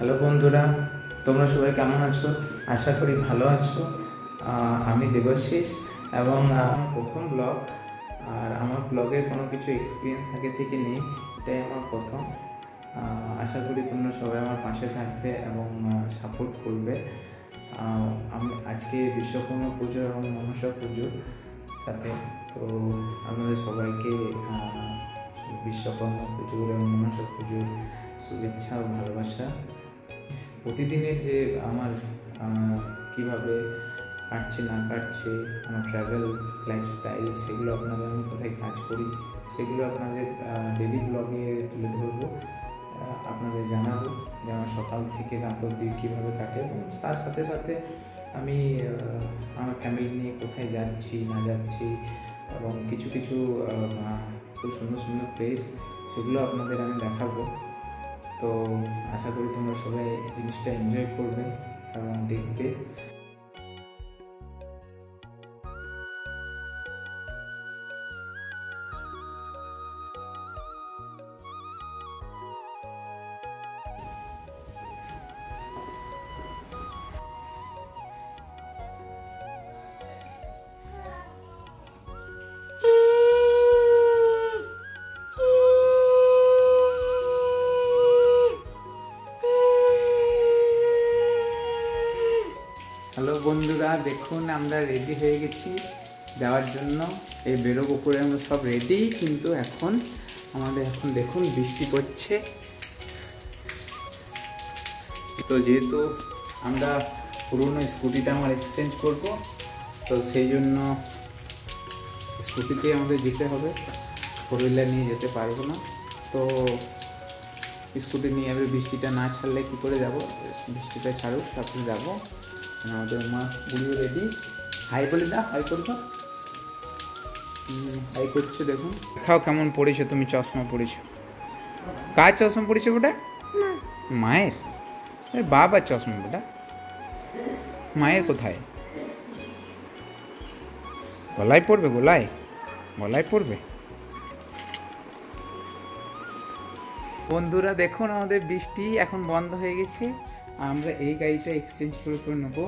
Hello বন্ধুরা, তোমরা সবাই কেমন আছো? আশা করি ভালো আছো। আমি দেবাশিস এবং প্রথম ব্লগ। আর আমার ব্লগের কোনো কিছু এক্সপিরিয়েন্স আগে থেকে নেই, এটাই আমার প্রথম। আশা করি তোমরা সবাই আমার পাশে থাকবে এবং সাপোর্ট করবে। আমি আজকে বিশ্বকর্মা পুজো এবং মনসা পুজোর সাথে, তো আপনাদের সবাইকে বিশ্বকর্মা পুজোর এবং মনসা পুজোর শুভেচ্ছা ও ভালোবাসা। প্রতিদিনের যে আমার কীভাবে কাটছে না কাটছে আমার ট্রাভেল লাইফস্টাইল, সেগুলো আপনাদের, আমি কোথায় কাজ করি সেগুলো আপনাদের ডেলি ব্লগে তুলে ধরবো, আপনাদের জানাবো যে আমার সকাল থেকে রাত অবধি কীভাবে কাটে। এবং তার সাথে সাথে আমি আমার ফ্যামিলি নিয়ে কোথায় যাচ্ছি না যাচ্ছি এবং কিছু কিছু খুব সুন্দর সুন্দর প্লেস, সেগুলো আপনাদের আমি দেখাবো। তো আশা করি তোমরা সবাই এই জিনিসটা এনজয় করবে এবং দেখবে। হ্যালো বন্ধুরা, দেখুন আমরা রেডি হয়ে গেছি যাওয়ার জন্য। এই বেরোবো করে আমরা সব রেডি, কিন্তু এখন দেখুন বৃষ্টি পড়ছে। তো যেহেতু আমরা পুরনো স্কুটিটা আমার এক্সচেঞ্জ করব, তো সেই জন্য স্কুটিতেই আমাদের যেতে হবে, ফোর হুইলার নিয়ে যেতে পারবো না। তো স্কুটি নিয়ে এবার বৃষ্টিটা না ছাড়লে কী করে যাব? বৃষ্টিটা ছাড়ুক তারপরে যাবো। আমাদের মা বুড়িও রেডি। হাই বলে দাও, হাই করবো, হাই করছে। দেখুন খাও কেমন পড়েছো তুমি, চশমা পড়েছো। কার চশমা পড়েছো ওটা? মায়ের? বাবার চশমা ওটা, মায়ের কোথায়? গলায় পড়বে, গলায় পড়বে। বন্ধুরা দেখুন আমাদের বৃষ্টি এখন বন্ধ হয়ে গেছে, আমরা এই গাড়িটা এক্সচেঞ্জ করে নেবো।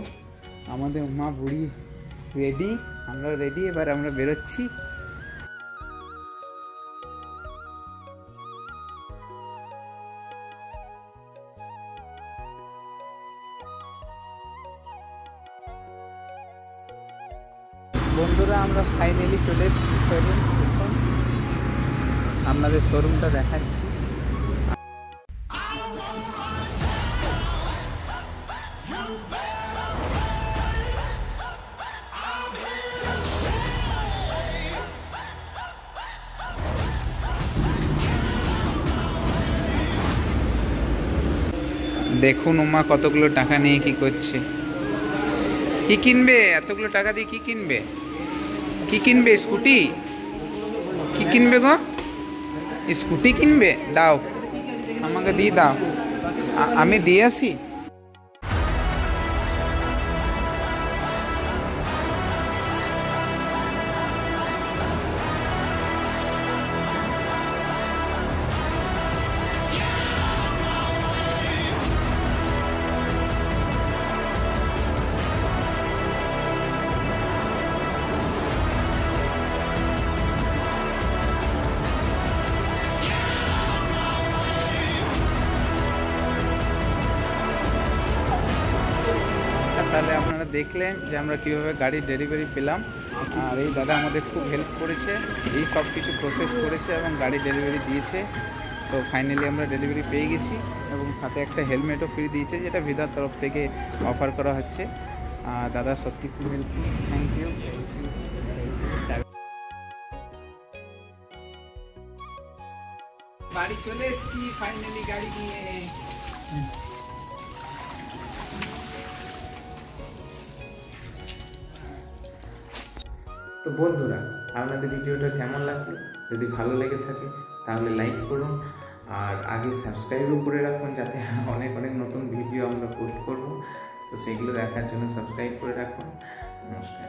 আমাদের মা বুড়ি রেডি, আমরা রেডি, এবার আমরা বেরোচ্ছি। বন্ধুরা আমরা ফাইনালি চলে এসেছি শোরুম। এখন আপনাদের শোরুমটা দেখাচ্ছি। দেখুন উমা কতগুলো টাকা নিয়ে কি করছে, কি কিনবে? এতগুলো টাকা দিয়ে কি কিনবে? কি কিনবে? স্কুটি? কি কিনবে গো? স্কুটি কিনবে? দাও আমাকে দিয়ে দাও, আমি দিয়ে আসি। তাহলে আপনারা দেখলেন যে আমরা কীভাবে গাড়ির ডেলিভারি পেলাম। আর এই দাদা আমাদের খুব হেল্প করেছে, এই সব কিছু প্রসেস করেছে এবং গাড়ি ডেলিভারি দিয়েছে। তো ফাইনালি আমরা ডেলিভারি পেয়ে গেছি এবং সাথে একটা হেলমেটও ফ্রি দিয়েছে, যেটা ভিদার তরফ থেকে অফার করা হচ্ছে। দাদা সত্যি খুব হেল্পফুল, থ্যাংক ইউ। বাড়ি চলে এসেছি ফাইনালি গাড়ি নিয়ে। তো বন্ধুরা আপনাদের ভিডিওটা কেমন লাগলো? যদি ভালো লেগে থাকে তাহলে লাইক করুন, আর আগে সাবস্ক্রাইবও করে রাখুন, যাতে অনেক অনেক নতুন ভিডিও আমরা পোস্ট করব। তো সেগুলো দেখার জন্য সাবস্ক্রাইব করে রাখুন। নমস্কার।